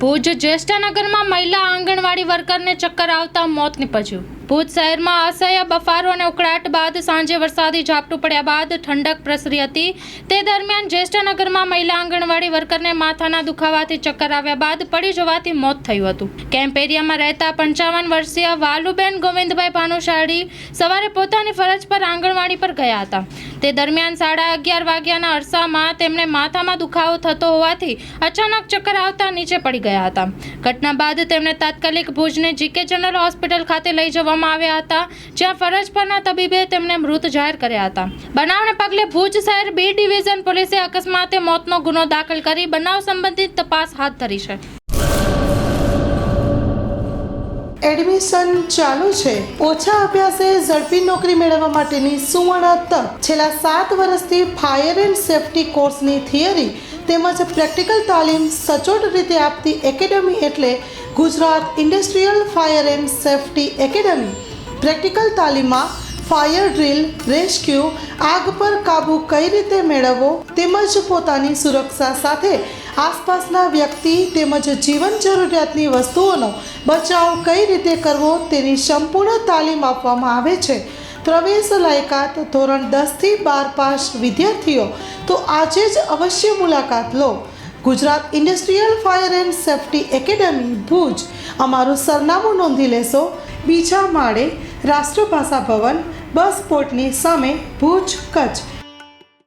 ભુજ જ્યેષ્ઠનગરમાં મહિલા આંગણવાડી વર્કરને ચક્કર આવતા મોત નીપજ્યું। ભુજ શહેરમાં અસહ્ય બફારો અને ઉકળાટ બાદ સાંજે વરસાદી ઝાપટું પડ્યા બાદ ઠંડક પ્રસરી હતી। તે દરમિયાન જ્યેષ્ઠનગરમાં મહિલા આંગણવાડી વર્કરને માથાના દુખાવાથી ચક્કર આવ્યા બાદ પડી જવાથી મોત થયું હતું। કેમ્પ એરિયામાં રહેતા 55 વર્ષીય વાલુબેન ગોવિંદભાઈ ભાનુશાળી સવારે પોતાની ફરજ પર આંગણવાડી પર ગયા હતા। તે દરમિયાન 11:30 વાગ્યાના અરસામાં તેમને માથામાં દુખાવો થતો હોવાથી અચાનક ચક્કર આવતા નીચે પડી ગયા હતા। ઘટના બાદ તેમને તાત્કાલિક ભુજની જીકે જનરલ હોસ્પિટલ ખાતે લઈ જવામાં આવ્યા હતા, જ્યાં ફરજ પરના તબીબે તેમને મૃત જાહેર કર્યા હતા। બનાવને પગલે ભુજ શહેર બી ડિવિઝન પોલીસે અકસ્માતે મોતનો ગુનો દાખલ કરી બનાવ સંબંધિત તપાસ હાથ ધરી છે। એડમિશન ચાલુ છે। ઓછા અભ્યાસે ઝડપી નોકરી મેળવવા માટેની સુવર્ણ તક। છેલ્લા 7 વર્ષથી ફાયર એન્ડ સેફટી કોર્સની થિયરી તેમજ પ્રેક્ટિકલ તાલીમ સચોટ રીતે આપતી એકેડમી એટલે Gujarat industrial fire and safety academy. Practical તાલીમમાં ફાયર ડ્રીલ, રેસ્ક્યુ, આગ પર કાબૂ કઈ રીતે મેળવવો તેમજ પોતાની સુરક્ષા સાથે આસપાસના વ્યક્તિ તેમજ જીવન જરૂરિયાતની વસ્તુઓનો બચાવ કઈ રીતે કરવો તેની સંપૂર્ણ તાલીમ આપવામાં આવે છે। પ્રવેશ લાયકાત ધોરણ 10 થી 12 પાસ વિદ્યાર્થીઓ તો આજે જ અવશ્ય મુલાકાત લો। Gujarat industrial fire and safety academy Bhuj. અમારું સરનામું નોંધી લેશો। બીજા માળે રાષ્ટ્રભાષા ભવન, બસ પોર્ટની સામે, ભુજ, કચ્છ।